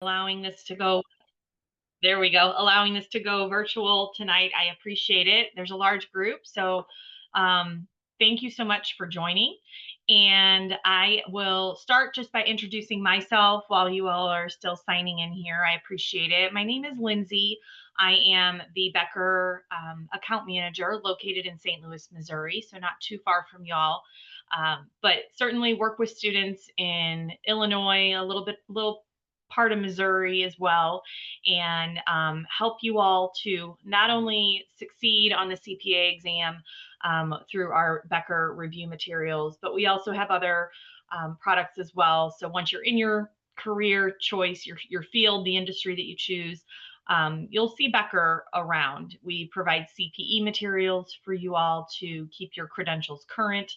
allowing this to go. There we go. Allowing this to go virtual tonight. I appreciate it. There's a large group. So um, thank you so much for joining. And I will start just by introducing myself while you all are still signing in here. I appreciate it. My name is Lindsay. I am the Becker account manager located in St. Louis, Missouri, so not too far from y'all. But certainly work with students in Illinois, a little part of Missouri as well, and help you all to not only succeed on the CPA exam through our Becker review materials, but we also have other products as well. So once you're in your career choice, your field, the industry that you choose, you'll see Becker around. We provide CPE materials for you all to keep your credentials current.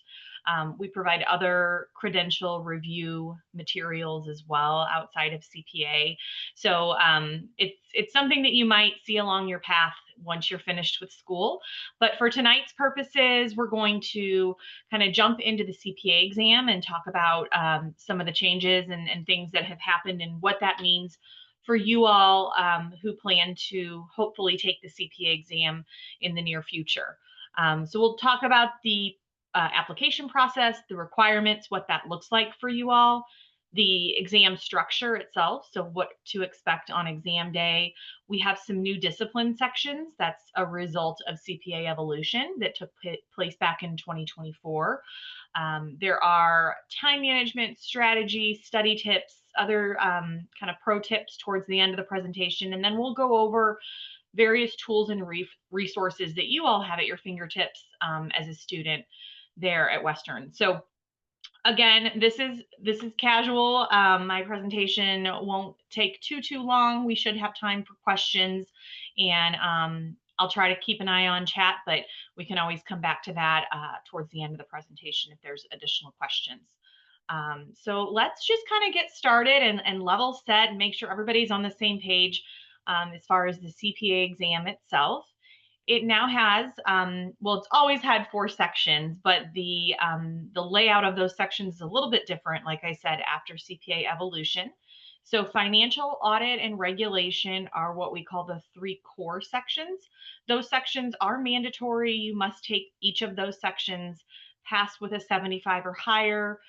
We provide other credential review materials as well outside of CPA. So it's something that you might see along your path once you're finished with school. But for tonight's purposes, we're going to kind of jump into the CPA exam and talk about some of the changes and things that have happened and what that means for you all who plan to hopefully take the CPA exam in the near future. So we'll talk about the application process, the requirements, what that looks like for you all, the exam structure itself, so what to expect on exam day. We have some new discipline sections. That's a result of CPA evolution that took place back in 2024. There are time management strategy, study tips, other kind of pro tips towards the end of the presentation, and then we'll go over various tools and resources that you all have at your fingertips as a student there at Western. So again, this is casual. My presentation won't take too long. We should have time for questions, and I'll try to keep an eye on chat, but we can always come back to that towards the end of the presentation if there's additional questions. So let's just kind of get started and level set and make sure everybody's on the same page as far as the CPA exam itself. It now has, well, it's always had 4 sections, but the layout of those sections is a little bit different, like I said, after CPA evolution. So financial, audit, and regulation are what we call the 3 core sections. Those sections are mandatory. You must take each of those sections, pass with a 75 or higher.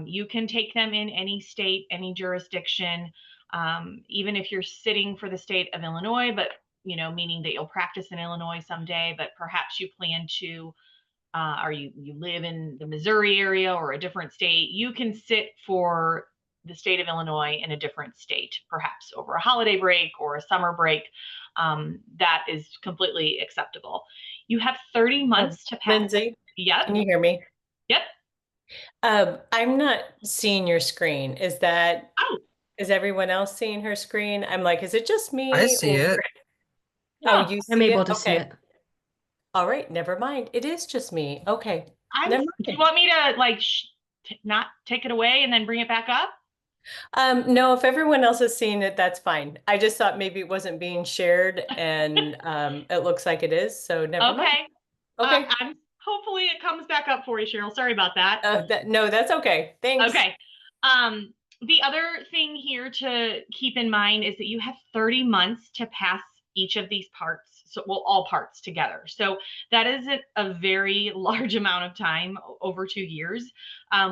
You can take them in any state, any jurisdiction, even if you're sitting for the state of Illinois, but meaning that you'll practice in Illinois someday, but perhaps you plan to, or you live in the Missouri area or a different state, you can sit for the state of Illinois in a different state, perhaps over a holiday break or a summer break. That is completely acceptable. You have 30 months to pass. Lindsay, yep. Can you hear me? Yep. I'm not seeing your screen. Is everyone else seeing her screen? I'm like, is it just me? I see it. Oh, you see I'm able it? to see it. All right, never mind. It is just me. Okay. Do you want me to like not take it away and then bring it back up? No, if everyone else is seeing it, that's fine. I just thought maybe it wasn't being shared, and it looks like it is. So never mind. Okay. Hopefully it comes back up for you, Cheryl. Sorry about that. No, that's okay. Thanks. Okay. The other thing here to keep in mind is that you have 30 months to pass each of these parts. So, well, all parts together. So that is a very large amount of time, over 2 years.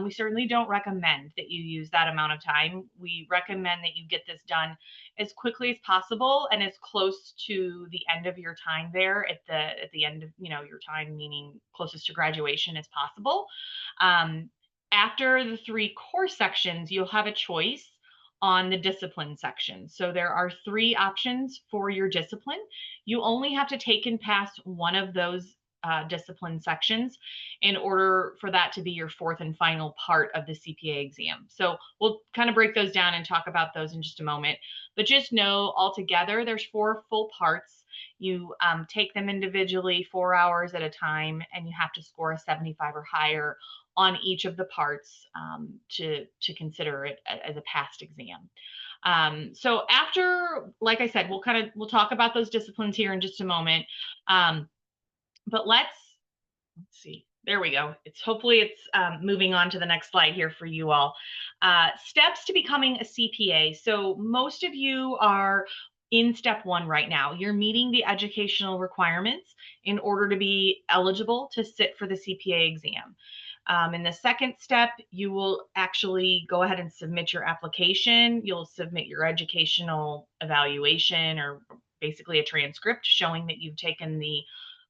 We certainly don't recommend that you use that amount of time. We recommend that you get this done as quickly as possible and as close to the end of your time there at the end of your time, meaning closest to graduation as possible. After the 3 core sections, you'll have a choice on the discipline section. So there are 3 options for your discipline. You only have to take and pass one of those discipline sections in order for that to be your 4th and final part of the CPA exam. So we'll kind of break those down and talk about those in just a moment. But just know altogether there's 4 full parts. You take them individually 4 hours at a time, and you have to score a 75 or higher on each of the parts to consider it as a passed exam. So after, like I said, we'll talk about those disciplines here in just a moment. But let's see. There we go. Hopefully it's moving on to the next slide here for you all. Steps to becoming a CPA. So most of you are in step one right now. You're meeting the educational requirements in order to be eligible to sit for the CPA exam. In the second step, you will actually go ahead and submit your application. You'll submit your educational evaluation, or basically a transcript showing that you've taken the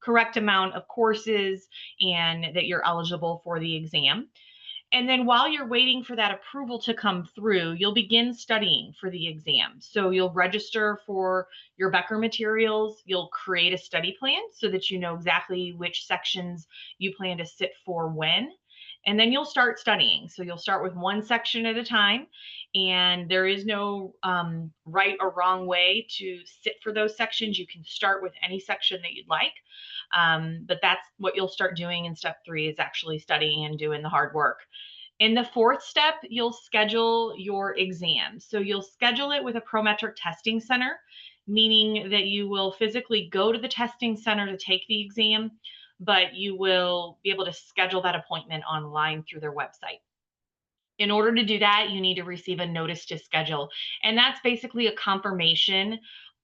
correct amount of courses and that you're eligible for the exam. And then while you're waiting for that approval to come through, you'll begin studying for the exam. So you'll register for your Becker materials. You'll create a study plan so that you know exactly which sections you plan to sit for when. And then you'll start studying. So you'll start with one section at a time. And there is no right or wrong way to sit for those sections. You can start with any section that you'd like. But that's what you'll start doing in step three, is actually studying and doing the hard work. In the fourth step, you'll schedule your exam. So you'll schedule it with a Prometric testing center, meaning that you will physically go to the testing center to take the exam, but you will be able to schedule that appointment online through their website. In order to do that, you need to receive a notice to schedule. And that's basically a confirmation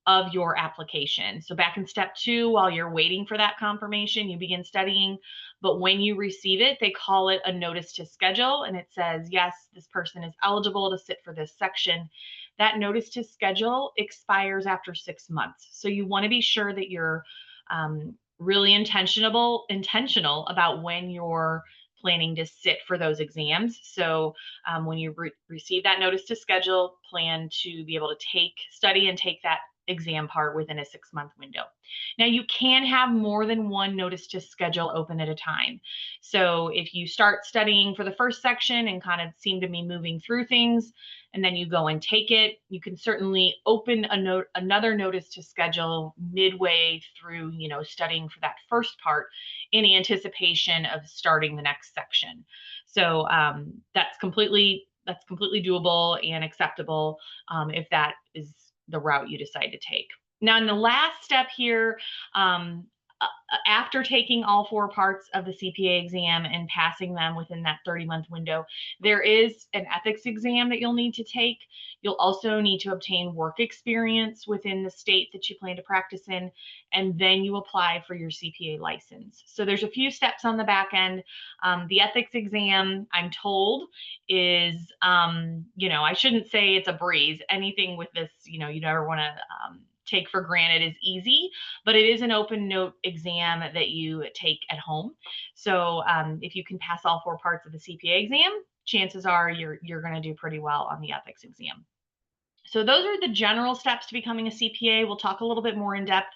of your application. So back in step two, while you're waiting for that confirmation, you begin studying. But when you receive it, they call it a notice to schedule. And it says, yes, this person is eligible to sit for this section. That notice to schedule expires after 6 months. So you want to be sure that you're really intentional about when you're planning to sit for those exams. So when you receive that notice to schedule, plan to be able to study and take that exam part within a 6-month window. Now, you can have more than one notice to schedule open at a time. So if you start studying for the first section and kind of seem to be moving through things, and then you go and take it, you can certainly open another notice to schedule midway through, studying for that first part in anticipation of starting the next section. So that's completely doable and acceptable if that is the route you decide to take. Now, in the last step here, after taking all 4 parts of the CPA exam and passing them within that 30-month window, there is an ethics exam that you'll need to take. You'll also need to obtain work experience within the state that you plan to practice in, and then you apply for your CPA license. So there's a few steps on the back end. The ethics exam, I'm told, is, I shouldn't say it's a breeze. Anything with this, you never want to take for granted is easy, but it is an open note exam that you take at home. So if you can pass all 4 parts of the CPA exam, chances are you're going to do pretty well on the ethics exam. So those are the general steps to becoming a CPA. We'll talk a little bit more in depth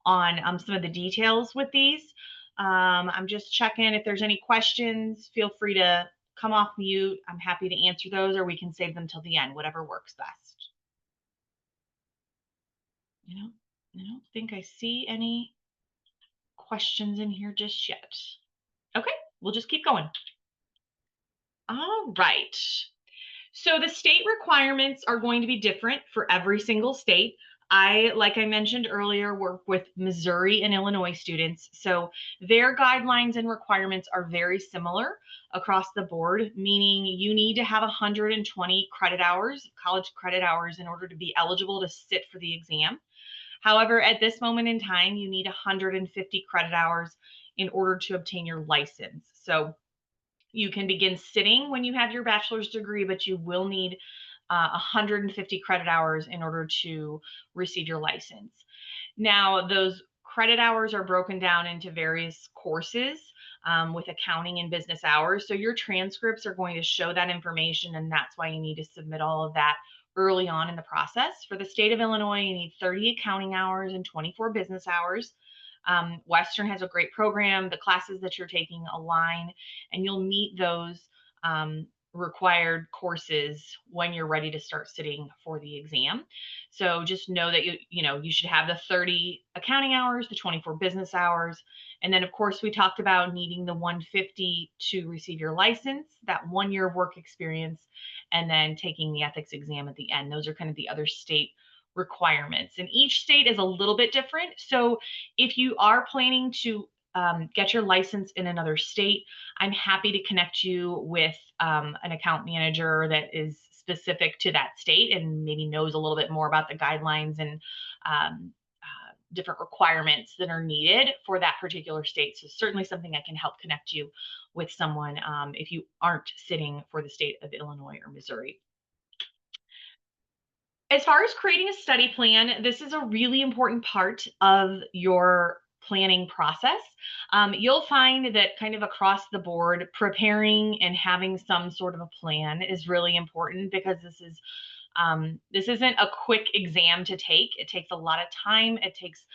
on some of the details with these. I'm just checking if there's any questions. Feel free to come off mute. I'm happy to answer those, or we can save them till the end, whatever works best. I don't think I see any questions in here just yet. Okay, we'll just keep going. All right. So the state requirements are going to be different for every single state. Like I mentioned earlier, work with Missouri and Illinois students. So their guidelines and requirements are very similar across the board, meaning you need to have 120 credit hours, college credit hours, in order to be eligible to sit for the exam. However, at this moment in time, you need 150 credit hours in order to obtain your license. So you can begin sitting when you have your bachelor's degree, but you will need 150 credit hours in order to receive your license. Now, those credit hours are broken down into various courses with accounting and business hours. So your transcripts are going to show that information, and that's why you need to submit all of that early on in the process. For the state of Illinois, you need 30 accounting hours and 24 business hours. Western has a great program. The classes that you're taking align, and you'll meet those required courses when you're ready to start sitting for the exam. So just know that you should have the 30 accounting hours, the 24 business hours, and then of course we talked about needing the 150 to receive your license, that 1 year of work experience, and then taking the ethics exam at the end. Those are kind of the other state requirements, and each state is a little bit different. So if you are planning to get your license in another state, I'm happy to connect you with an account manager that is specific to that state and maybe knows a little bit more about the guidelines and different requirements that are needed for that particular state. So certainly something I can help connect you with someone if you aren't sitting for the state of Illinois or Missouri. As far as creating a study plan, this is a really important part of your planning process. You'll find that kind of across the board, preparing and having some sort of a plan is really important because this isn't a quick exam to take. It takes a lot of time. It takes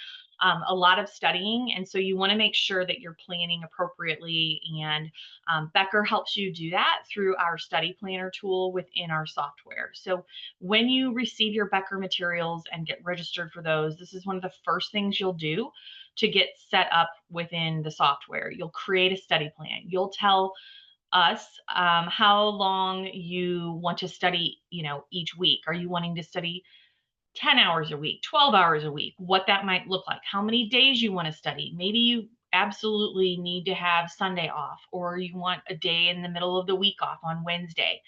a lot of studying. And so you want to make sure that you're planning appropriately. And Becker helps you do that through our study planner tool within our software. So when you receive your Becker materials and get registered for those, this is one of the first things you'll do to get set up within the software. You'll create a study plan. You'll tell us how long you want to study, each week. Are you wanting to study 10 hours a week, 12 hours a week, what that might look like, how many days you want to study? Maybe you absolutely need to have Sunday off, or you want a day in the middle of the week off on Wednesday.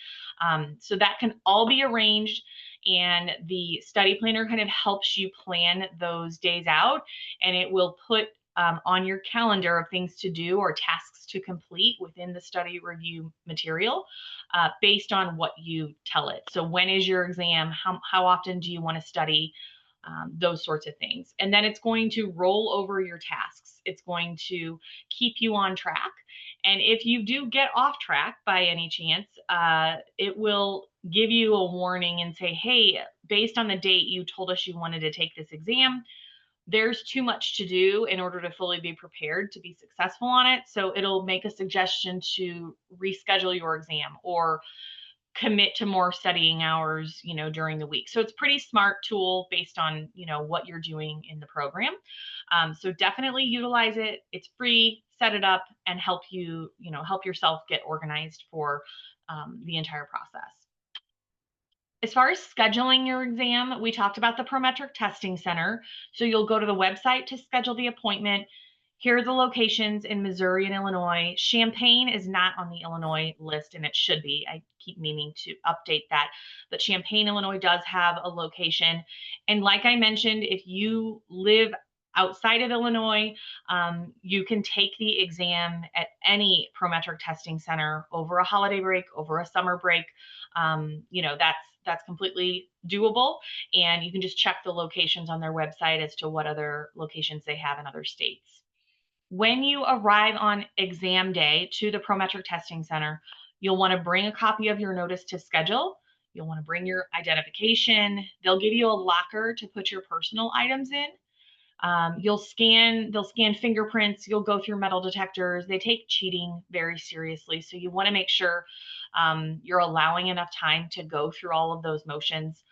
So that can all be arranged. And the study planner kind of helps you plan those days out, and it will put on your calendar of things to do or tasks to complete within the study review material based on what you tell it. So when is your exam? How often do you want to study? Those sorts of things. And then it's going to roll over your tasks. It's going to keep you on track. And if you do get off track by any chance, it will give you a warning and say, hey, based on the date you told us you wanted to take this exam, there's too much to do in order to fully be prepared to be successful on it. So it'll make a suggestion to reschedule your exam or commit to more studying hours, during the week. So it's pretty smart tool based on, what you're doing in the program. So definitely utilize it. It's free, set it up and help help yourself get organized for the entire process. As far as scheduling your exam, we talked about the Prometric Testing Center. So you'll go to the website to schedule the appointment. Here are the locations in Missouri and Illinois. Champaign is not on the Illinois list, and it should be. I keep meaning to update that. But Champaign, Illinois does have a location. And like I mentioned, if you live outside of Illinois, you can take the exam at any Prometric Testing Center over a holiday break, over a summer break. That's completely doable, and you can just check the locations on their website as to what other locations they have in other states. When you arrive on exam day to the Prometric Testing Center, you'll want to bring a copy of your notice to schedule. You'll want to bring your identification. They'll give you a locker to put your personal items in. They'll scan fingerprints, you'll go through metal detectors. They take cheating very seriously. So you want to make sure you're allowing enough time to go through all of those motions.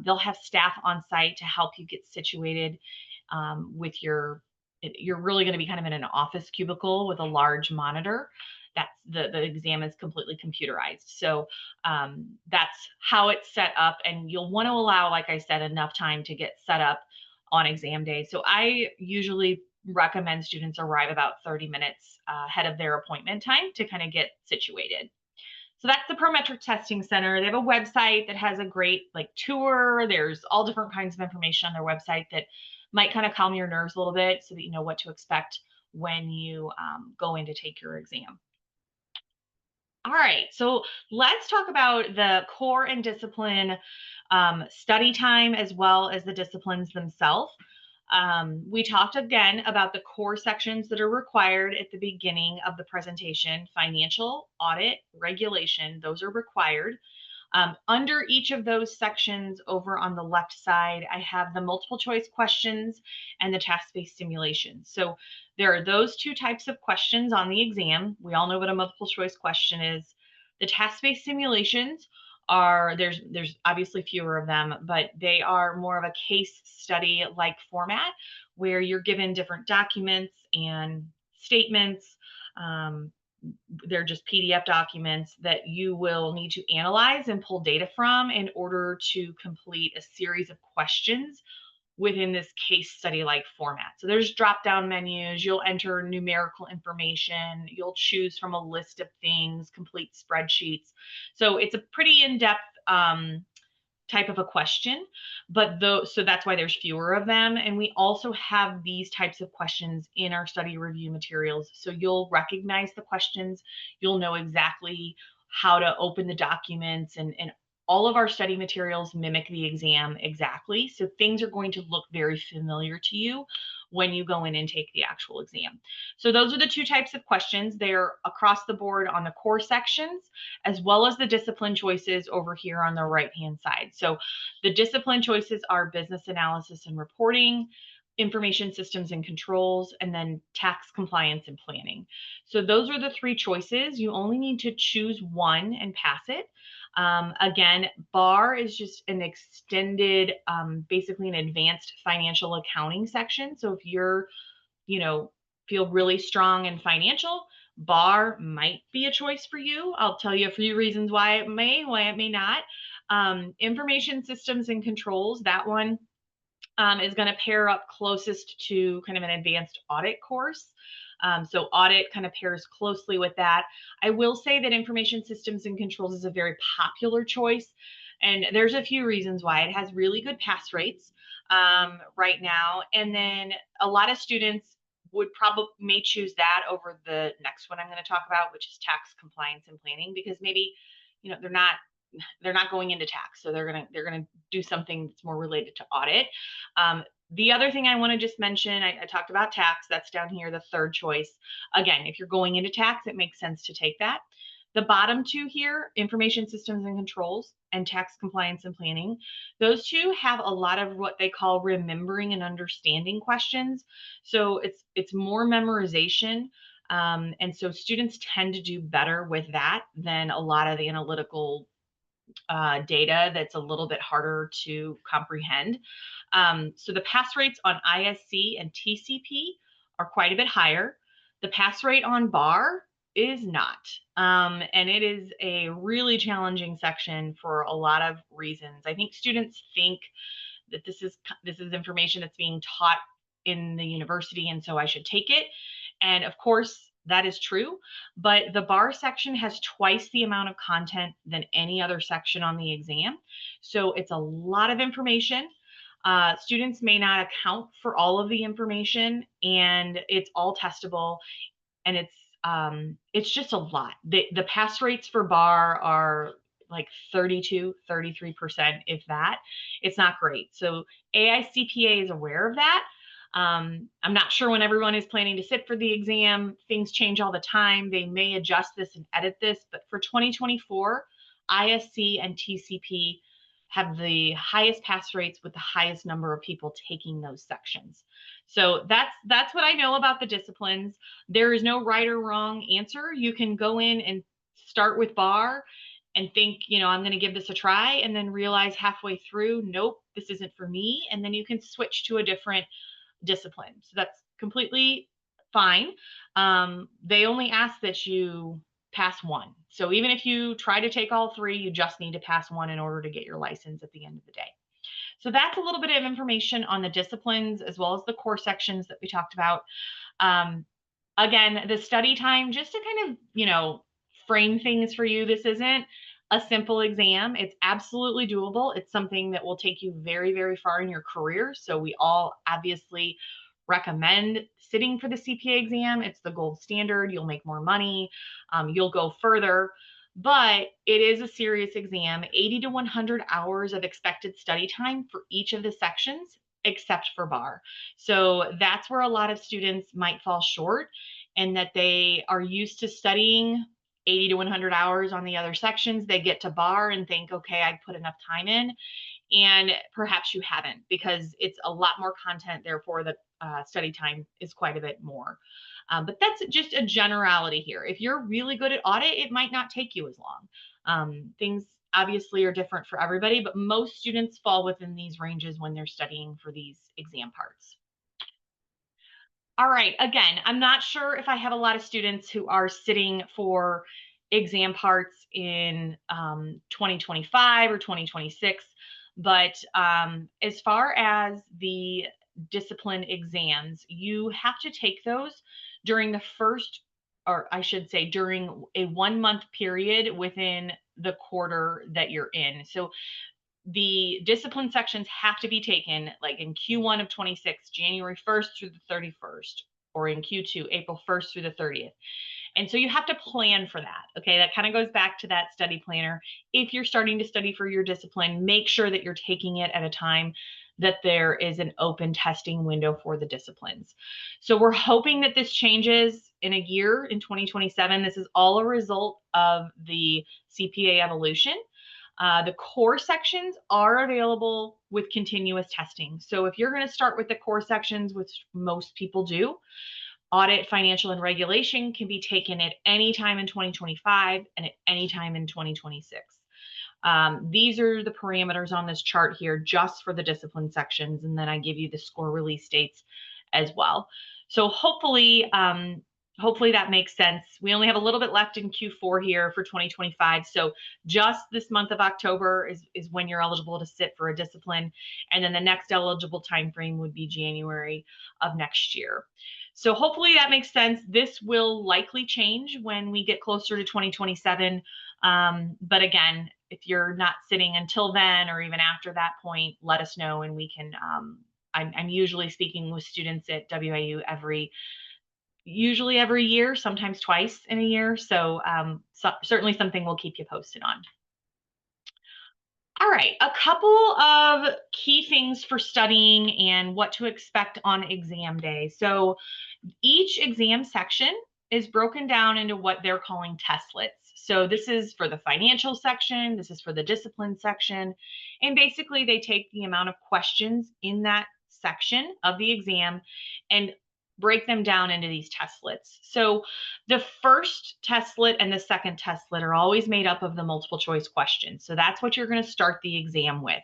They'll have staff on site to help you get situated with you're really going to be kind of in an office cubicle with a large monitor. That's the exam is completely computerized. So that's how it's set up. And you'll want to allow, like I said, enough time to get set up on exam day. So I usually recommend students arrive about 30 minutes ahead of their appointment time to kind of get situated. So that's the Prometric Testing Center. They have a website that has a great tour. There's all different kinds of information on their website that might kind of calm your nerves a little bit so that you know what to expect when you go in to take your exam. All right, so let's talk about the core and discipline study time as well as the disciplines themselves. We talked again about the core sections that are required at the beginning of the presentation: financial, audit, regulation. Those are required. Under each of those sections over on the left side, I have the multiple choice questions and the task-based simulations. So there are those two types of questions on the exam. We all know what a multiple choice question is. The task-based simulations there's obviously fewer of them, but they are more of a case study like format where you're given different documents and statements. They're just PDF documents that you will need to analyze and pull data from in order to complete a series of questions within this case study like format. So there's drop down menus, you'll enter numerical information, you'll choose from a list of things, complete spreadsheets. So it's a pretty in-depth type of a question, but so that's why there's fewer of them. And we also have these types of questions in our study review materials. So you'll recognize the questions, you'll know exactly how to open the documents, and all of our study materials mimic the exam exactly. So things are going to look very familiar to you when you go in and take the actual exam. So those are the two types of questions. They're across the board on the core sections, as well as the discipline choices over here on the right-hand side. So the discipline choices are business analysis and reporting, information systems and controls, and then tax compliance and planning. So those are the three choices. You only need to choose one and pass it. Again, BAR is just an extended, basically an advanced financial accounting section. So if you're, feel really strong in financial, BAR might be a choice for you. I'll tell you a few reasons why it may not. Information systems and controls, that one is going to pair up closest to kind of an advanced audit course. So audit kind of pairs closely with that. I will say that information systems and controls is a very popular choice. And there's a few reasons why. It has really good pass rates right now. And then a lot of students may choose that over the next one I'm going to talk about, which is tax compliance and planning, because maybe, they're not going into tax, so they're gonna do something that's more related to audit. The other thing I want to just mention, I talked about tax. That's down here, the third choice. Again, if you're going into tax, it makes sense to take that. The bottom two here, information systems and controls and tax compliance and planning, those two have a lot of what they call remembering and understanding questions. So it's more memorization. And so students tend to do better with that than a lot of the analytical data that's a little bit harder to comprehend. So the pass rates on ISC and TCP are quite a bit higher. The pass rate on BAR is not. And it is a really challenging section for a lot of reasons. I think students think that this is information that's being taught in the university, and so I should take it. And of course, that is true, but the BAR section has twice the amount of content than any other section on the exam. So it's a lot of information. Students may not account for all of the information, and it's all testable, and it's just a lot. The pass rates for BAR are like 32, 33%, if that. It's not great. So AICPA is aware of that. I'm not sure when everyone is planning to sit for the exam. Things change all the time. They may adjust this and edit this, but for 2024, ISC and TCP have the highest pass rates with the highest number of people taking those sections. So that's what I know about the disciplines. There is no right or wrong answer. You can go in and start with BAR and think, I'm going to give this a try, and then realize halfway through, nope, this isn't for me. And then you can switch to a different discipline. So that's completely fine. They only ask that you pass one. So even if you try to take all three, you just need to pass one in order to get your license at the end of the day. So that's a little bit of information on the disciplines as well as the core sections that we talked about. Again, the study time, just to kind of, frame things for you, this isn't a simple exam. It's absolutely doable. It's something that will take you very, very far in your career. So we all obviously recommend sitting for the CPA exam. It's the gold standard. You'll make more money. You'll go further. But it is a serious exam, 80 to 100 hours of expected study time for each of the sections, except for BAR. So that's where a lot of students might fall short, and that they are used to studying 80 to 100 hours on the other sections. They get to BAR and think, okay, I put enough time in. And perhaps you haven't, because it's a lot more content. Therefore, the study time is quite a bit more. But that's just a generality here. If you're really good at audit, it might not take you as long. Things obviously are different for everybody, but most students fall within these ranges when they're studying for these exam parts. All right, again, I'm not sure if I have a lot of students who are sitting for exam parts in 2025 or 2026. But as far as the discipline exams, you have to take those during the first, or I should say, during a 1 month period within the quarter that you're in. So the discipline sections have to be taken like in Q1 of 26, January 1st through the 31st, or in Q2, April 1st through the 30th. And so you have to plan for that. Okay. That kind of goes back to that study planner. If you're starting to study for your discipline, make sure that you're taking it at a time that there is an open testing window for the disciplines. So we're hoping that this changes in a year in 2027. This is all a result of the CPA evolution. The core sections are available with continuous testing. So if you're going to start with the core sections, which most people do, audit, financial, and regulation can be taken at any time in 2025 and at any time in 2026. These are the parameters on this chart here just for the discipline sections, and then I give you the score release dates as well. So hopefully that makes sense. We only have a little bit left in Q4 here for 2025. So just this month of October is when you're eligible to sit for a discipline. And then the next eligible time frame would be January of next year. So hopefully that makes sense. This will likely change when we get closer to 2027. But again, if you're not sitting until then or even after that point, let us know and we can. I'm usually speaking with students at WIU usually every year, sometimes twice in a year. So, certainly something we'll keep you posted on. All right, a couple of key things for studying and what to expect on exam day. So each exam section is broken down into what they're calling testlets. So this is for the financial section, this is for the discipline section, and basically they take the amount of questions in that section of the exam and break them down into these testlets. So the first testlet and the second testlet are always made up of the multiple choice questions. So that's what you're going to start the exam with.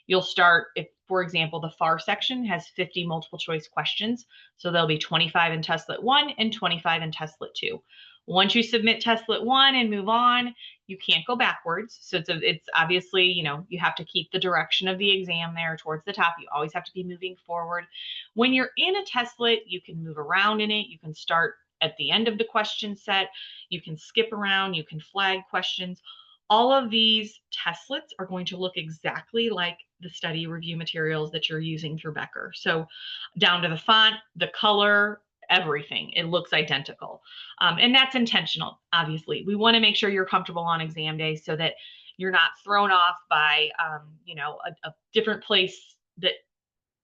You'll start, if, for example, the FAR section has 50 multiple choice questions. So there'll be 25 in testlet 1 and 25 in testlet 2. Once you submit testlet 1 and move on, you can't go backwards. So it's obviously, you have to keep the direction of the exam there towards the top. You always have to be moving forward. When you're in a testlet, you can move around in it. You can start at the end of the question set. You can skip around. You can flag questions. All of these testlets are going to look exactly like the study review materials that you're using through Becker. So down to the font, the color, everything, it looks identical. And that's intentional, obviously. We want to make sure you're comfortable on exam day so that you're not thrown off by, a different place that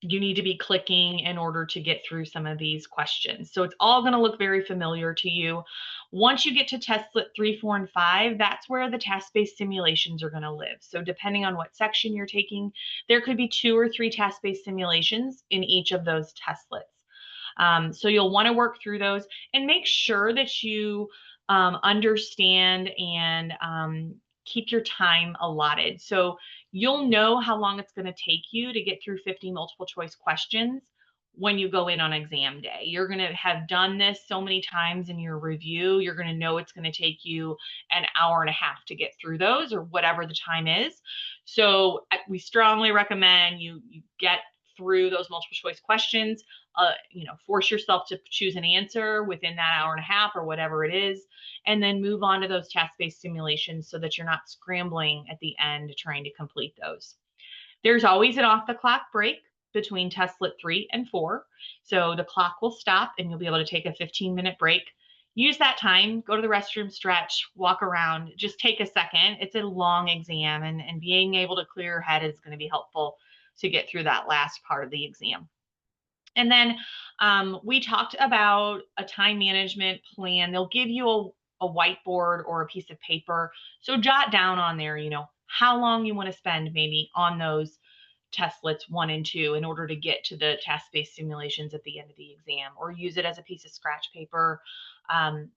you need to be clicking in order to get through some of these questions. So it's all going to look very familiar to you. Once you get to testlet 3, 4, and 5, that's where the task-based simulations are going to live. So depending on what section you're taking, there could be 2 or 3 task-based simulations in each of those testlets. So you'll want to work through those and make sure that you understand and keep your time allotted. So you'll know how long it's going to take you to get through 50 multiple choice questions when you go in on exam day. You're going to have done this so many times in your review. You're going to know it's going to take you an hour and a half to get through those or whatever the time is. So we strongly recommend you get through those multiple choice questions. Force yourself to choose an answer within that hour and a half or whatever it is, and then move on to those task-based simulations so that you're not scrambling at the end trying to complete those. There's always an off-the-clock break between testlet 3 and 4. So the clock will stop and you'll be able to take a 15-minute break. Use that time, go to the restroom, stretch, walk around, just take a second. It's a long exam and being able to clear your head is going to be helpful to get through that last part of the exam. And then we talked about a time management plan. They'll give you a whiteboard or a piece of paper. So jot down on there, how long you want to spend maybe on those testlets 1 and 2 in order to get to the task-based simulations at the end of the exam, or use it as a piece of scratch paper.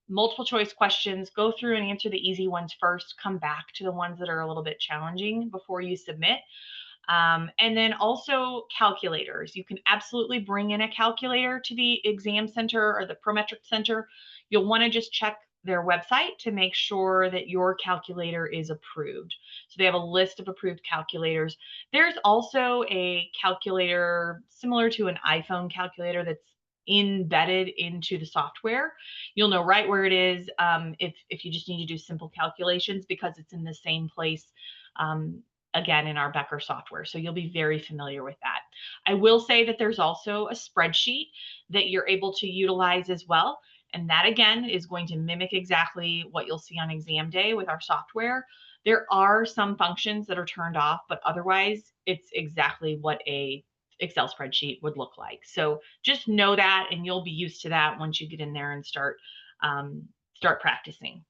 Multiple choice questions, go through and answer the easy ones first, come back to the ones that are a little bit challenging before you submit. And then also calculators. You can absolutely bring in a calculator to the exam center or the Prometric center. You'll want to just check their website to make sure that your calculator is approved. So they have a list of approved calculators. There's also a calculator similar to an iPhone calculator that's embedded into the software. You'll know right where it is if you just need to do simple calculations because it's in the same place. Again, in our Becker software. So you'll be very familiar with that. I will say that there's also a spreadsheet that you're able to utilize as well. And that again is going to mimic exactly what you'll see on exam day with our software. There are some functions that are turned off, but otherwise it's exactly what a Excel spreadsheet would look like. So just know that, and you'll be used to that once you get in there and start practicing.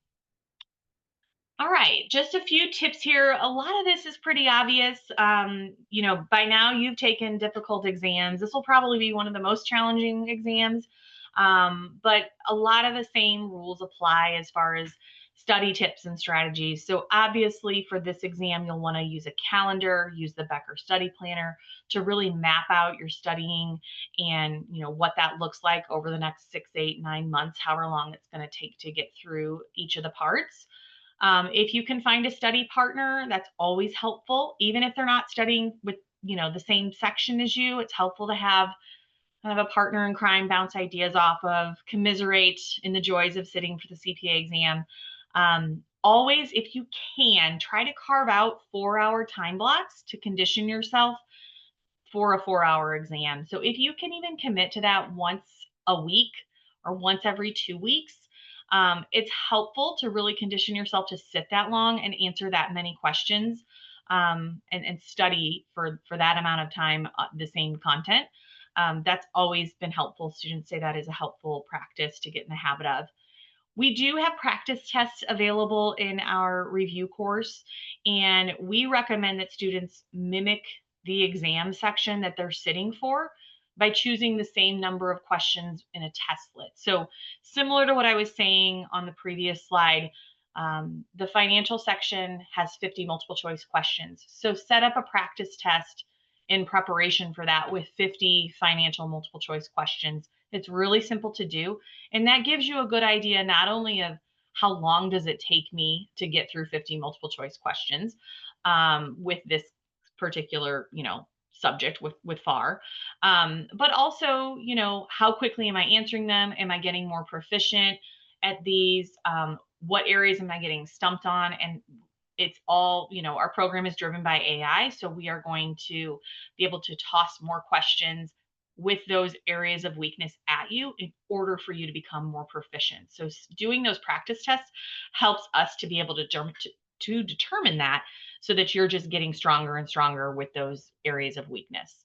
All right, just a few tips here. A lot of this is pretty obvious. By now you've taken difficult exams. This will probably be one of the most challenging exams, but a lot of the same rules apply as far as study tips and strategies. So obviously for this exam, you'll want to use a calendar, use the Becker study planner to really map out your studying and what that looks like over the next 6, 8, 9 months, however long it's going to take to get through each of the parts. If you can find a study partner, that's always helpful. Even if they're not studying with, the same section as you, it's helpful to have kind of a partner in crime, bounce ideas off of, commiserate in the joys of sitting for the CPA exam. Always, if you can, try to carve out 4-hour time blocks to condition yourself for a 4-hour exam. So if you can even commit to that once a week or once every 2 weeks, it's helpful to really condition yourself to sit that long and answer that many questions, and study for that amount of time the same content. That's always been helpful. Students say that is a helpful practice to get in the habit of. We do have practice tests available in our review course, and we recommend that students mimic the exam section that they're sitting for by choosing the same number of questions in a testlet. So similar to what I was saying on the previous slide, the financial section has 50 multiple choice questions. So set up a practice test in preparation for that with 50 financial multiple choice questions. It's really simple to do. And that gives you a good idea not only of how long does it take me to get through 50 multiple choice questions with this particular, subject with FAR, but also, how quickly am I answering them? Am I getting more proficient at these? What areas am I getting stumped on? And it's all, our program is driven by AI. So we are going to be able to toss more questions with those areas of weakness at you in order for you to become more proficient. So doing those practice tests helps us to be able to determine that so that you're just getting stronger and stronger with those areas of weakness.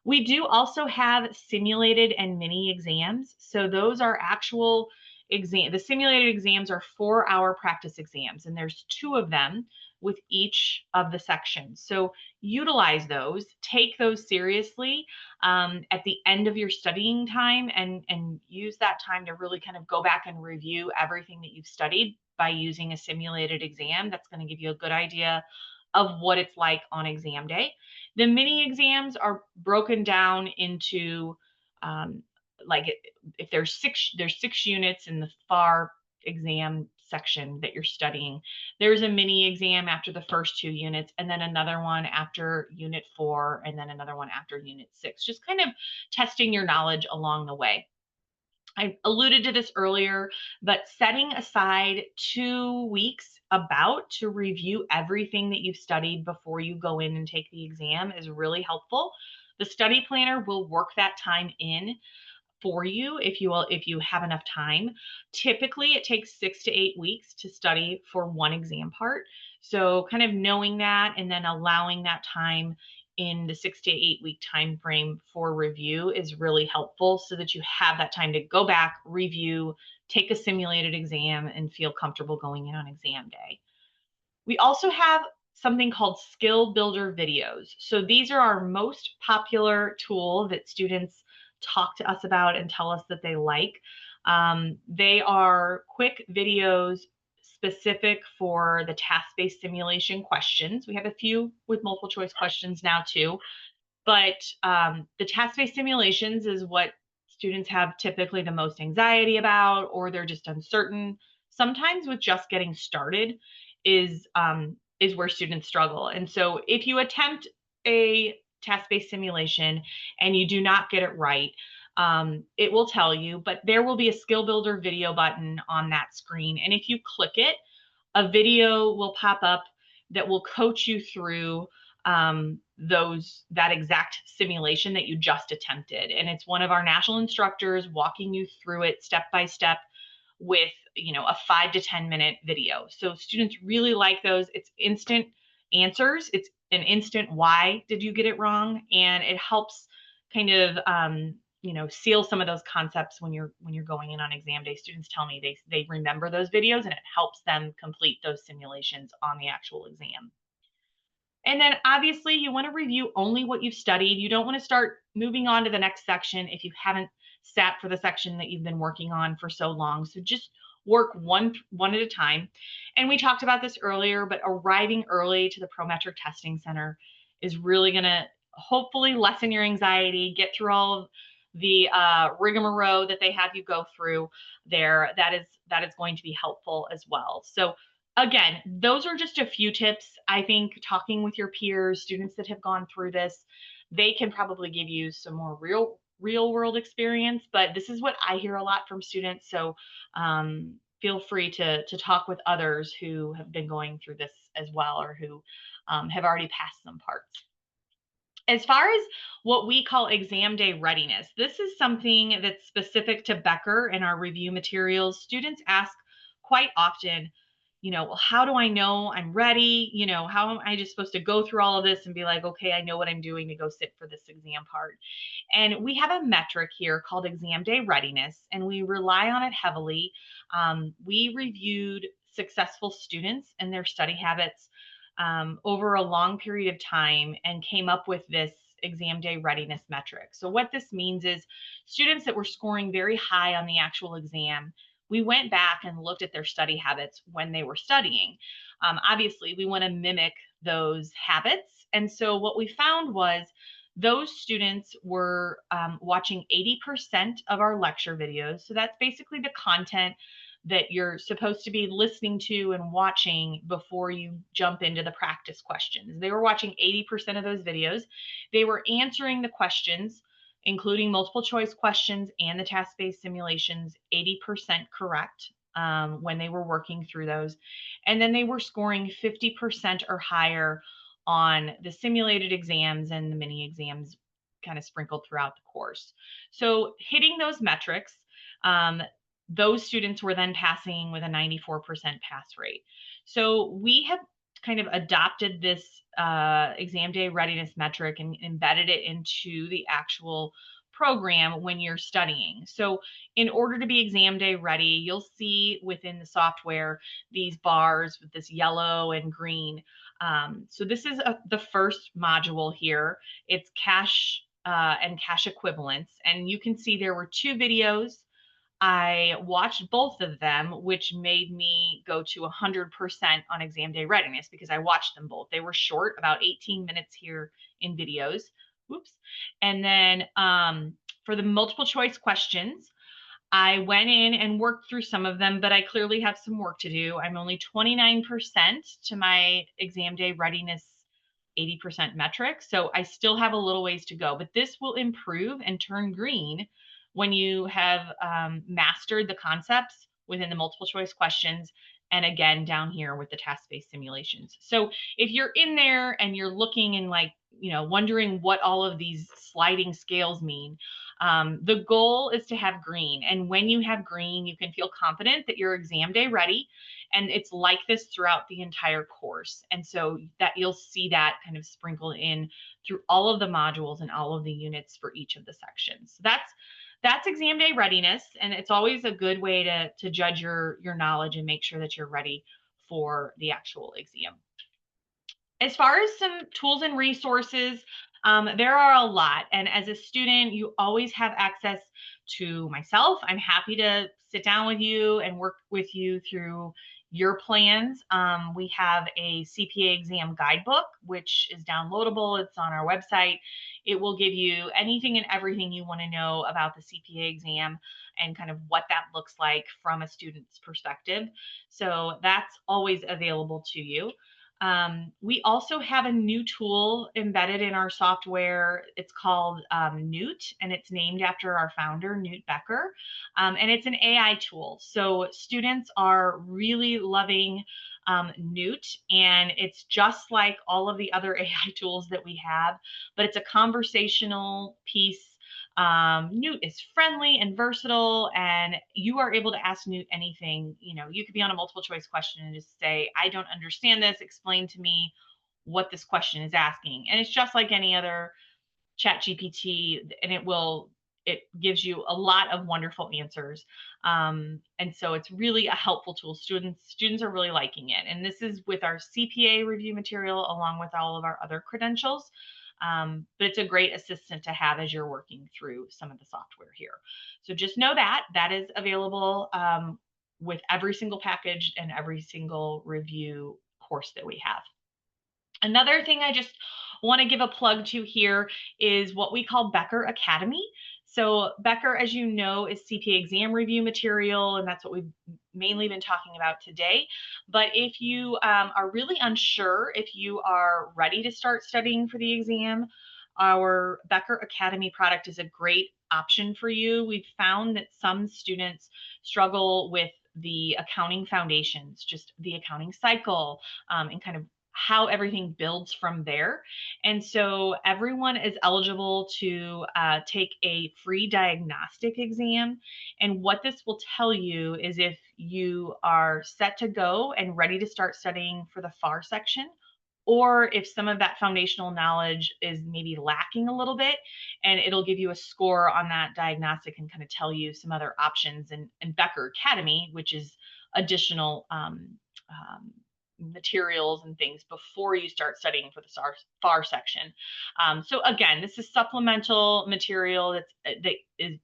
We do also have simulated and mini exams. So those are actual the simulated exams are 4-hour practice exams, and there's 2 of them with each of the sections. So utilize those, take those seriously at the end of your studying time, and use that time to really kind of go back and review everything that you've studied by using a simulated exam. That's going to give you a good idea of what it's like on exam day. The mini exams are broken down into like if there's 6 units in the FAR exam section that you're studying, there's a mini exam after the first 2 units, and then another one after unit 4, and then another one after unit 6, just kind of testing your knowledge along the way. I alluded to this earlier, but setting aside 2 weeks about to review everything that you've studied before you go in and take the exam is really helpful. The study planner will work that time in for you if you have enough time. Typically, it takes 6 to 8 weeks to study for one exam part. So kind of knowing that and then allowing that time in the 6 to 8 week time frame for review is really helpful so that you have that time to go back, review, take a simulated exam, and feel comfortable going in on exam day. We also have something called skill builder videos. So these are our most popular tool that students talk to us about and tell us that they like. They are quick videos specific for the task-based simulation questions. We have a few with multiple choice questions now too, but the task-based simulations is what students have typically the most anxiety about, or they're just uncertain. sometimes with just getting started is where students struggle. And so if you attempt a task-based simulation and you do not get it right, it will tell you, but there will be a skill builder video button on that screen. And if you click it, a video will pop up that will coach you through that exact simulation that you just attempted. And it's one of our national instructors walking you through it step by step with a 5 to 10 minute video. So students really like those. It's instant answers. It's an instant why did you get it wrong, and it helps kind of seal some of those concepts when you're going in on exam day. Students tell me they remember those videos, and it helps them complete those simulations on the actual exam. And then obviously you want to review only what you've studied. You don't want to start moving on to the next section if you haven't sat for the section that you've been working on for so long. So just work one at a time. And we talked about this earlier, but arriving early to the Prometric Testing Center is really going to hopefully lessen your anxiety, get through all of the rigmarole that they have you go through there. That is going to be helpful as well. So again, those are just a few tips. I think talking with your peers, students that have gone through this, they can probably give you some more real world experience. But this is what I hear a lot from students. So feel free to talk with others who have been going through this as well, or who have already passed some parts. As far as what we call exam day readiness, this is something that's specific to Becker in our review materials. Students ask quite often, well, how do I know I'm ready? How am I just supposed to go through all of this and be like, okay, I know what I'm doing to go sit for this exam part? And we have a metric here called exam day readiness, and we rely on it heavily. We reviewed successful students and their study habits over a long period of time and came up with this exam day readiness metric. So what this means is students that were scoring very high on the actual exam, we went back and looked at their study habits when they were studying. Obviously, we want to mimic those habits. And so what we found was those students were watching 80% of our lecture videos. So that's basically the content that you're supposed to be listening to and watching before you jump into the practice questions. They were watching 80% of those videos. They were answering the questions, including multiple choice questions and the task-based simulations, 80% correct when they were working through those. And then they were scoring 50% or higher on the simulated exams and the mini exams kind of sprinkled throughout the course. So hitting those metrics, those students were then passing with a 94% pass rate. So we have kind of adopted this exam day readiness metric and embedded it into the actual program when you're studying. So in order to be exam day ready, you'll see within the software these bars with this yellow and green. So this is the first module here. It's cash and cash equivalents. And you can see there were 2 videos. I watched both of them, which made me go to 100% on exam day readiness because I watched them both. They were short, about 18 minutes here in videos. Oops. And then for the multiple choice questions, I went in and worked through some of them, but I clearly have some work to do. I'm only 29% to my exam day readiness 80% metric. So I still have a little ways to go, but this will improve and turn green when you have mastered the concepts within the multiple choice questions, and again down here with the task-based simulations. So if you're in there and you're looking and wondering what all of these sliding scales mean, the goal is to have green. And when you have green, you can feel confident that you're exam day ready. And it's like this throughout the entire course. And so that you'll see that kind of sprinkled in through all of the modules and all of the units for each of the sections. So that's exam day readiness, and it's always a good way to judge your knowledge and make sure that you're ready for the actual exam. As far as some tools and resources, there are a lot. And as a student, you always have access to myself. I'm happy to sit down with you and work with you through your plans. We have a CPA exam guidebook, which is downloadable. It's on our website. It will give you anything and everything you want to know about the CPA exam and kind of what that looks like from a student's perspective. So that's always available to you. We also have a new tool embedded in our software. It's called Newt, and it's named after our founder, Newt Becker. And it's an AI tool. So students are really loving Newt, and it's just like all of the other AI tools that we have, but it's a conversational piece. Newt is friendly and versatile, and you are able to ask Newt anything. You could be on a multiple choice question and just say, I don't understand this. Explain to me what this question is asking. And it's just like any other chat GPT, and it gives you a lot of wonderful answers. And so it's really a helpful tool. Students are really liking it. And this is with our CPA review material along with all of our other credentials. But it's a great assistant to have as you're working through some of the software here. So just know that is available with every single package and every single review course that we have. Another thing I just want to give a plug to here is what we call Becker Academy. So Becker, as you know, is CPA exam review material, and that's what we've mainly been talking about today. But if you are really unsure if you are ready to start studying for the exam, our Becker Academy product is a great option for you. We've found that some students struggle with the accounting foundations, just the accounting cycle, and kind of how everything builds from there. And so everyone is eligible to take a free diagnostic exam. And what this will tell you is if you are set to go and ready to start studying for the FAR section, or if some of that foundational knowledge is maybe lacking a little bit, and it'll give you a score on that diagnostic and kind of tell you some other options. And Becker Academy, which is additional materials and things before you start studying for the FAR section. So again, this is supplemental material that is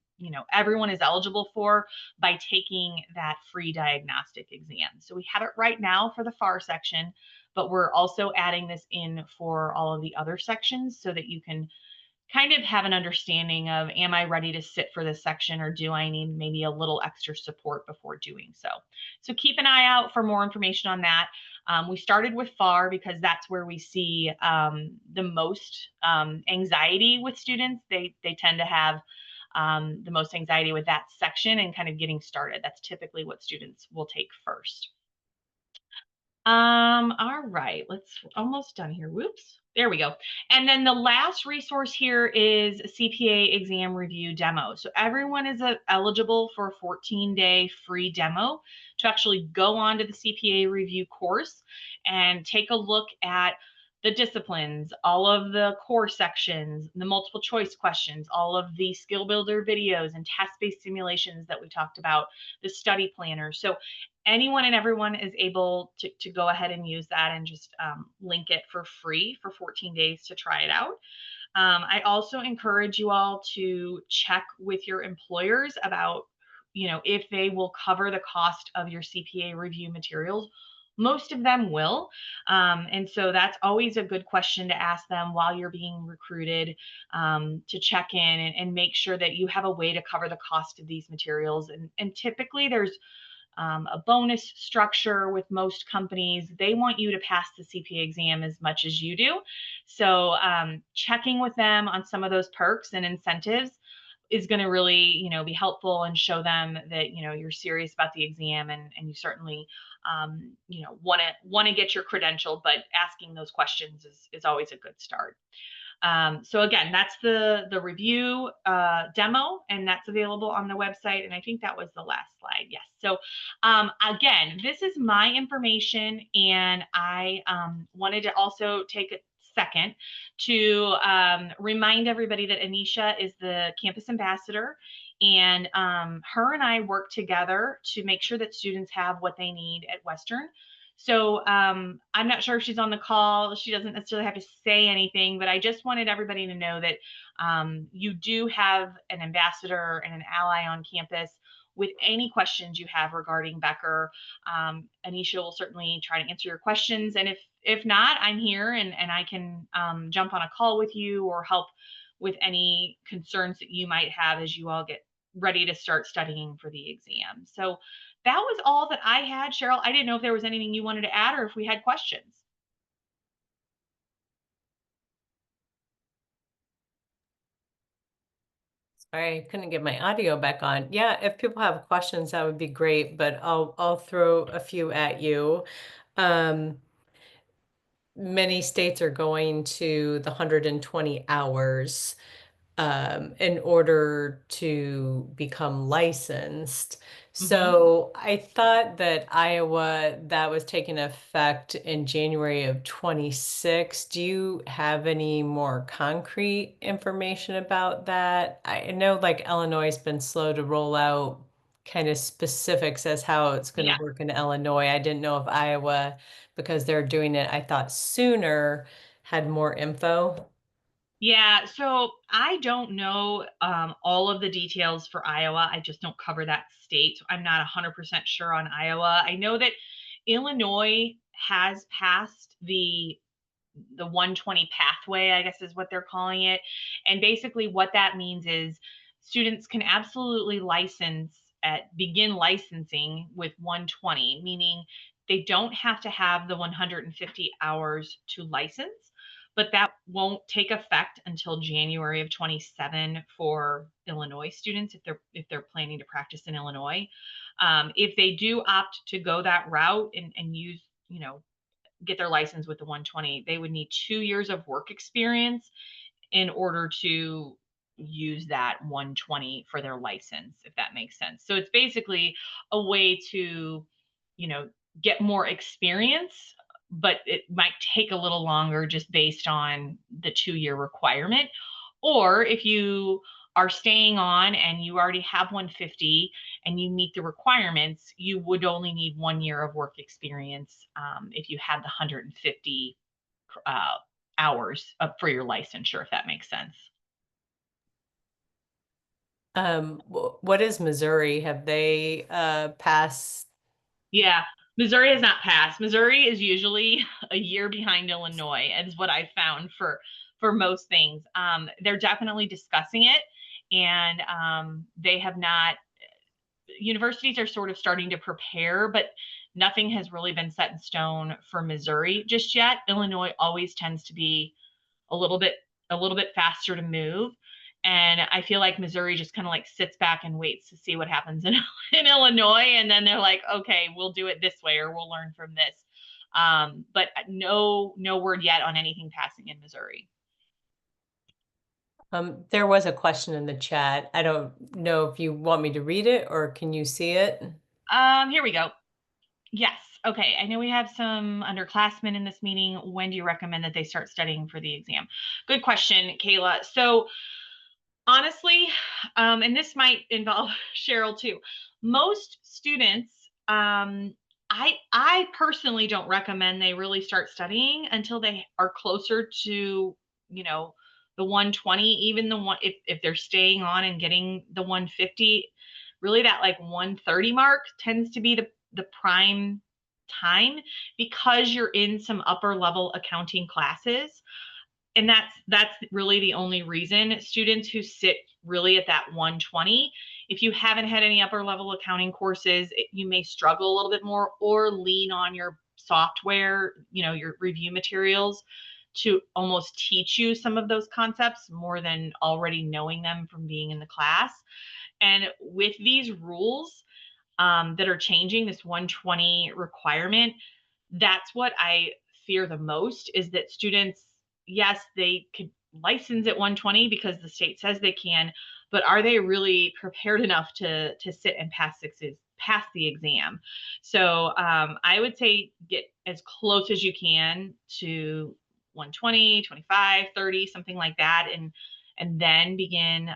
everyone is eligible for by taking that free diagnostic exam. So we have it right now for the FAR section, but we're also adding this in for all of the other sections so that you can kind of have an understanding of, am I ready to sit for this section, or do I need maybe a little extra support before doing so? So keep an eye out for more information on that. We started with FAR because that's where we see the most anxiety with students. They tend to have the most anxiety with that section and kind of getting started. That's typically what students will take first. All right, let's almost done here. Whoops. There we go. And then the last resource here is a CPA exam review demo. So everyone is eligible for a 14-day free demo to actually go on to the CPA review course and take a look at the disciplines, all of the core sections, the multiple choice questions, all of the skill builder videos and test-based simulations that we talked about, the study planner. So anyone and everyone is able to go ahead and use that and just link it for free for 14 days to try it out. I also encourage you all to check with your employers about, if they will cover the cost of your CPA review materials. Most of them will. And so that's always a good question to ask them while you're being recruited, to check in and make sure that you have a way to cover the cost of these materials. And typically there's a bonus structure with most companies. They want you to pass the CPA exam as much as you do. So checking with them on some of those perks and incentives is going to really, be helpful and show them that, you're serious about the exam, and you certainly, want to get your credential, but asking those questions is always a good start. So again, that's the review demo, and that's available on the website. And I think that was the last slide. Yes. So again, this is my information, and I wanted to also take a second to remind everybody that Anisha is the campus ambassador, and her and I work together to make sure that students have what they need at Western. So I'm not sure if she's on the call. She doesn't necessarily have to say anything, but I just wanted everybody to know that you do have an ambassador and an ally on campus. with any questions you have regarding Becker. Anisha will certainly try to answer your questions. And if not, I'm here and I can jump on a call with you or help with any concerns that you might have as you all get ready to start studying for the exam. So that was all that I had. Cheryl, I didn't know if there was anything you wanted to add or if we had questions. Sorry, I couldn't get my audio back on. Yeah, if people have questions, that would be great, but I'll throw a few at you. Many states are going to the 120 hours in order to become licensed. So I thought that Iowa, that was taking effect in January of 26. Do you have any more concrete information about that? I know like Illinois has been slow to roll out kind of specifics as how it's going Yeah. to work in Illinois. I didn't know if Iowa, because they're doing it, I thought sooner, had more info. Yeah, so I don't know all of the details for Iowa. I just don't cover that state. So I'm not 100% sure on Iowa. I know that Illinois has passed the 120 pathway, I guess is what they're calling it. And basically what that means is students can absolutely begin licensing with 120, meaning they don't have to have the 150 hours to license, but that won't take effect until January of 27 for Illinois students if they're planning to practice in Illinois. If they do opt to go that route and use, get their license with the 120, they would need 2 years of work experience in order to use that 120 for their license, if that makes sense. So it's basically a way to, you know, get more experience, but it might take a little longer just based on the 2 year requirement. Or if you are staying on and you already have 150 and you meet the requirements, you would only need 1 year of work experience if you had the 150 uh, hours for your licensure, if that makes sense. What is Missouri? Have they passed? Yeah, Missouri has not passed. Missouri is usually a year behind Illinois, is what I've found for most things. They're definitely discussing it, and they have not. Universities are sort of starting to prepare, but nothing has really been set in stone for Missouri just yet. Illinois always tends to be a little bit a little bit faster to move. And I feel like Missouri just kind of like sits back and waits to see what happens in, in Illinois. And then they're like, okay, we'll do it this way or we'll learn from this. But no word yet on anything passing in Missouri. There was a question in the chat. I don't know if you want me to read it or can you see it? Here we go. Yes. Okay. I know we have some underclassmen in this meeting. When do you recommend that they start studying for the exam? Good question, Kayla. So honestly, and this might involve Cheryl too, most students, I personally don't recommend they really start studying until they are closer to, the 120, even the one, if they're staying on and getting the 150, really that like 130 mark tends to be the prime time because you're in some upper level accounting classes. And that's really the only reason. Students who sit really at that 120, if you haven't had any upper level accounting courses, you may struggle a little bit more or lean on your software, your review materials to almost teach you some of those concepts more than already knowing them from being in the class. And with these rules that are changing, this 120 requirement, that's what I fear the most, is that students, yes, they could license at 120 because the state says they can, but are they really prepared enough to sit and pass the exam? So I would say get as close as you can to 120, 25, 30, something like that, and then begin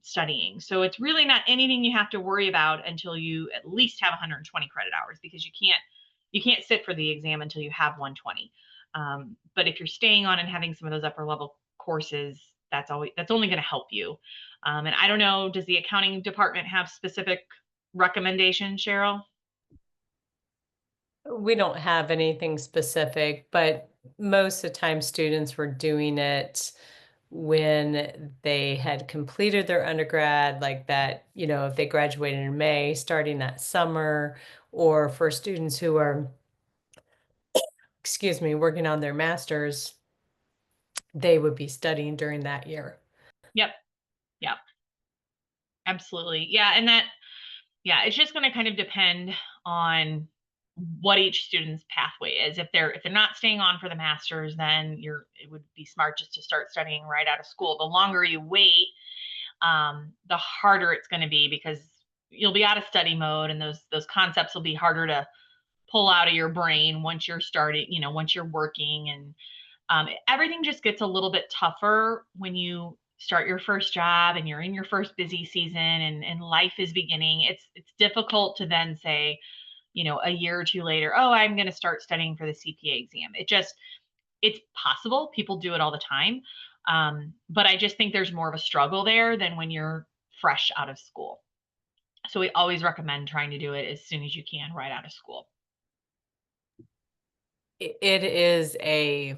studying. So it's really not anything you have to worry about until you at least have 120 credit hours, because you can't sit for the exam until you have 120. But if you're staying on and having some of those upper level courses, that's only going to help you. And I don't know, does the accounting department have specific recommendations, Cheryl? We don't have anything specific, but most of the time students were doing it when they had completed their undergrad, like that, if they graduated in May, starting that summer, or for students who are, excuse me, working on their masters, they would be studying during that year. Yep. Yep. Absolutely. Yeah. Yeah, it's just going to kind of depend on what each student's pathway is. If they're not staying on for the masters, then it would be smart just to start studying right out of school. The longer you wait, the harder it's going to be, because you'll be out of study mode, and those concepts will be harder to pull out of your brain once you're starting, once you're working. And everything just gets a little bit tougher when you start your first job and you're in your first busy season, and life is beginning. It's difficult to then say, a year or two later, oh, I'm going to start studying for the CPA exam. It's possible. People do it all the time. But I just think there's more of a struggle there than when you're fresh out of school. So we always recommend trying to do it as soon as you can, right out of school. It is a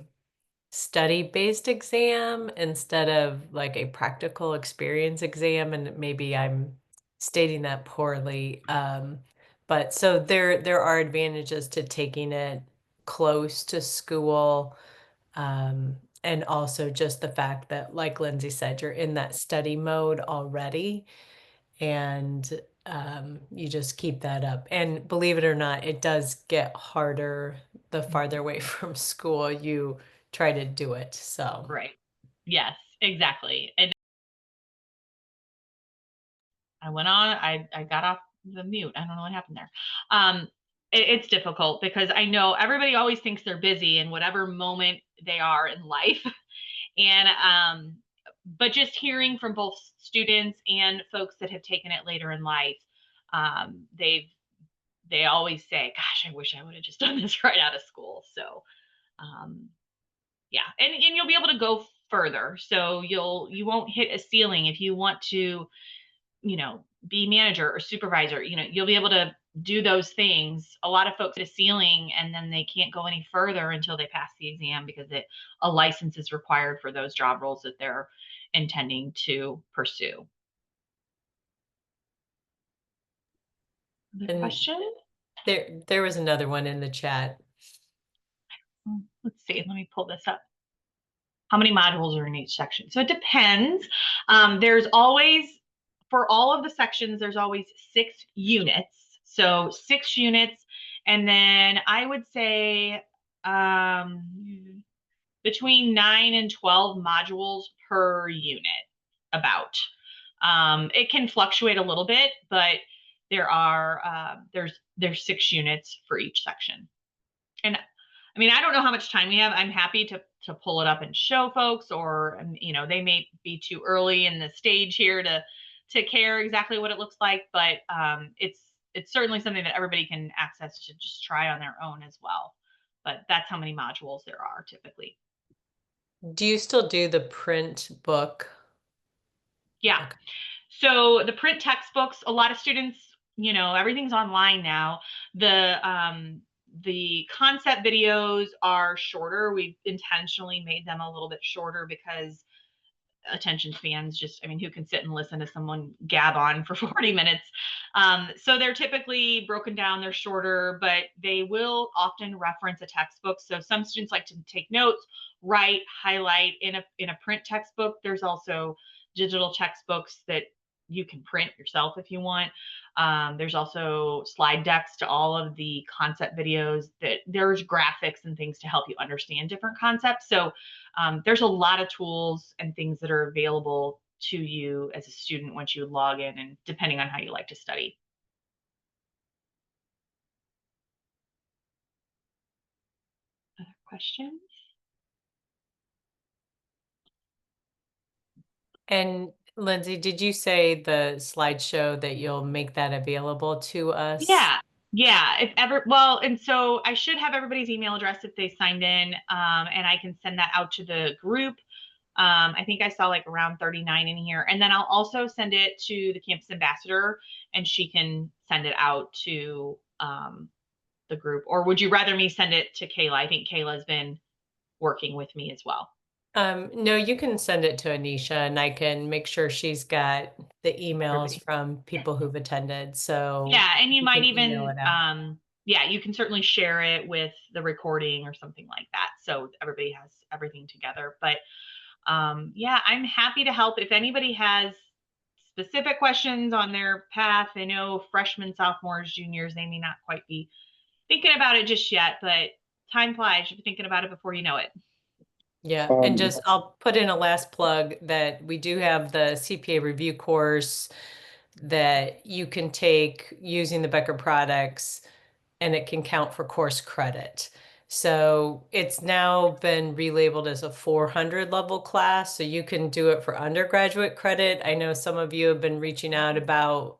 study-based exam instead of like a practical experience exam, and maybe I'm stating that poorly. But so there are advantages to taking it close to school, and also just the fact that, like Lindsay said, you're in that study mode already, and you just keep that up. And believe it or not, it does get harder the farther away from school you try to do it. So, Right. Yes, exactly. And I went on, I got off the mute. I don't know what happened there. It's difficult because I know everybody always thinks they're busy in whatever moment they are in life. And but just hearing from both students and folks that have taken it later in life, they always say, gosh, I wish I would have just done this right out of school. So um yeah, and you'll be able to go further. So you won't hit a ceiling if you want to, be manager or supervisor. You'll be able to do those things. A lot of folks hit a ceiling and then they can't go any further until they pass the exam, because a license is required for those job roles that they're intending to pursue. The and question? there was another one in the chat. Let's see. Let me pull this up. How many modules are in each section? So it depends. There's always, for all of the sections, there's always 6 units. So 6 units. And then I would say between 9 and 12 modules per unit, about. It can fluctuate a little bit, but there's 6 units for each section. And I mean, I don't know how much time we have. I'm happy to pull it up and show folks, or they may be too early in the stage here to care exactly what it looks like, but it's certainly something that everybody can access to just try on their own as well. But that's how many modules there are typically. Do you still do the print book? Yeah. Okay. So the print textbooks, a lot of students, everything's online now. The concept videos are shorter. We've intentionally made them a little bit shorter because attention spans just, I mean, who can sit and listen to someone gab on for 40 minutes? So they're typically broken down, they're shorter, but they will often reference a textbook. So some students like to take notes, write, highlight in a print textbook. There's also digital textbooks that you can print yourself if you want. There's also slide decks to all of the concept videos, that there's graphics and things to help you understand different concepts. So there's a lot of tools and things that are available to you as a student once you log in, and depending on how you like to study. Other questions? And Lindsay, did you say the slideshow that you'll make that available to us? Yeah. Yeah. If ever, well, and so I should have everybody's email address if they signed in, and I can send that out to the group. I think I saw like around 39 in here. And then I'll also send it to the campus ambassador and she can send it out to the group. Or would you rather me send it to Kayla? I think Kayla's been working with me as well. No, you can send it to Anisha and I can make sure she's got the emails Everybody. from people who've attended. So Yeah, and you you might can email even it out. yeah, you can certainly share it with the recording or something like that. So everybody has everything together. But yeah, I'm happy to help if anybody has specific questions on their path. I know freshmen, sophomores, juniors, they may not quite be thinking about it just yet, but time flies. You'll be thinking about it before you know it. Yeah, and Um, just I'll put in a last plug that we do have the CPA review course that you can take using the Becker products and it can count for course credit. So it's now been relabeled as a 400 level class, so you can do it for undergraduate credit. I know some of you have been reaching out about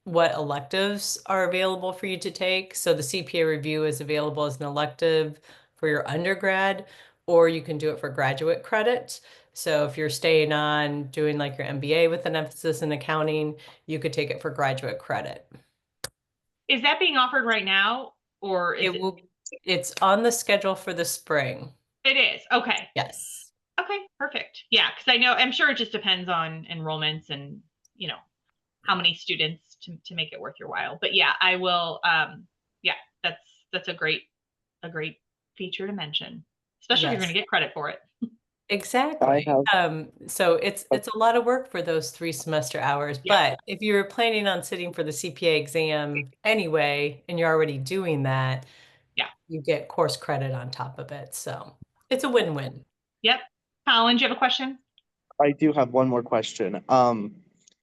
what electives are available for you to take. So the CPA review is available as an elective for your undergrad, or you can do it for graduate credit. So if you're staying on doing like your MBA with an emphasis in accounting, you could take it for graduate credit. Is that being offered right now or is It it? will, it's on the schedule for the spring. It is. Okay. Yes. Okay, perfect. Yeah, because I know I'm sure it just depends on enrollments and you know how many students to make it worth your while. But yeah, I will yeah, that's that's a great feature to mention, especially if you're going Yes, to get credit for it. I exactly. have So it's a, it's a lot of work for those 3 semester hours, Yeah. but if you're planning on sitting for the CPA exam anyway, and you're already doing that, Yeah. you get course credit on top of it. So it's a win-win. Yep. Colin, do you have a question? I do have one more question.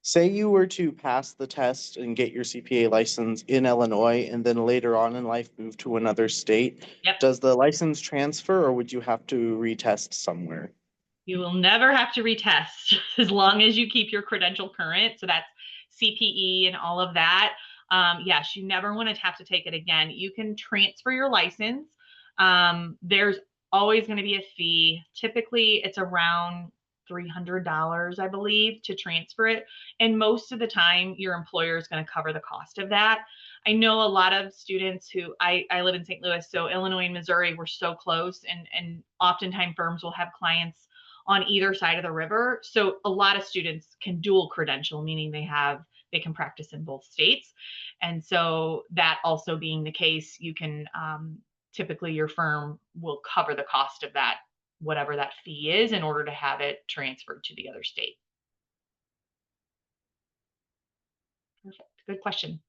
Say you were to pass the test and get your CPA license in Illinois and then later on in life move to another state. Yep. Does the license transfer or would you have to retest somewhere? You will never have to retest as long as you keep your credential current. So that's CPE and all of that. Yes, you never want to have to take it again. You can transfer your license. There's always going to be a fee. Typically, it's around $300, I believe, to transfer it. And most of the time, your employer is going to cover the cost of that. I know a lot of students who I live in St. Louis, so Illinois and Missouri, we're so close, and oftentimes firms will have clients on either side of the river. So a lot of students can dual credential, meaning they can practice in both states. And so that also being the case, you can typically your firm will cover the cost of that, whatever that fee is, in order to have it transferred to the other state. Perfect. Good question.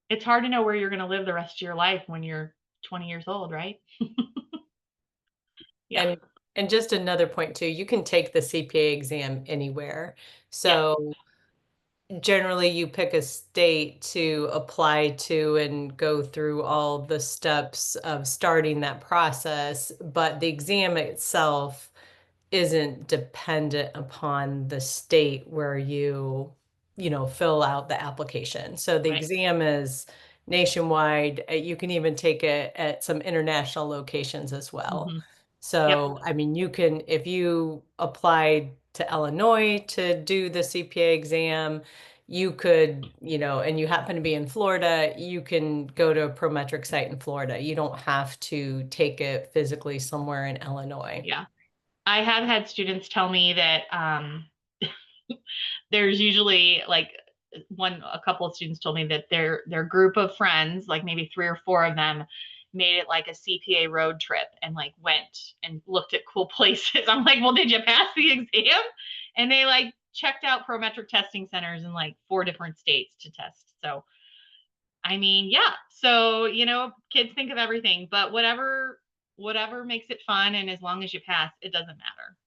It's hard to know where you're going to live the rest of your life when you're 20 years old, right? Yeah. And and just another point too, you can take the CPA exam anywhere. Yeah. So generally you pick a state to apply to and go through all the steps of starting that process, but the exam itself isn't dependent upon the state where you fill out the application. So the Right. exam is nationwide. You can even take it at some international locations as well. Mm-hmm. Yep. So, I mean, you can, if you applied to Illinois to do the CPA exam, you could, and you happen to be in Florida, you can go to a Prometric site in Florida. You don't have to take it physically somewhere in Illinois. Yeah. I have had students tell me that there's usually like a couple of students told me that their group of friends, like maybe three or four of them, made it like a CPA road trip and like went and looked at cool places. I'm like, well, did you pass the exam? And they like checked out Prometric testing centers in like 4 different states to test. So I mean, yeah. So, kids think of everything, but whatever makes it fun and as long as you pass, it doesn't matter.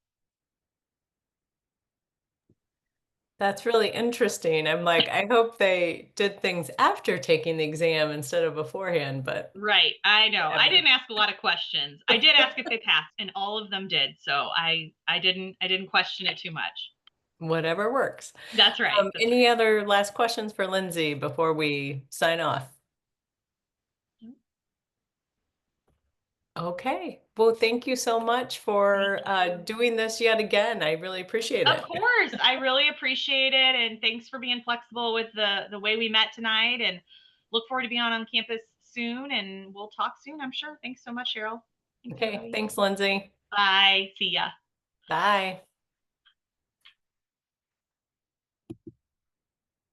That's really interesting. I'm like, I hope they did things after taking the exam instead of beforehand, but Right. I know. I whatever. didn't ask a lot of questions. I did ask if they passed, and all of them did. So I didn't question it too much. Whatever works. That's right. That's Any other last questions for Lindsay before we sign off? right. Okay. Well, thank you so much for doing this yet again. I really appreciate Of it. course, I really appreciate it, and thanks for being flexible with the way we met tonight. And look forward to being on campus soon, and we'll talk soon, I'm sure. Thanks so much, Cheryl. Thanks, Okay. everybody. Thanks, Lindsay. Bye. See ya. Bye.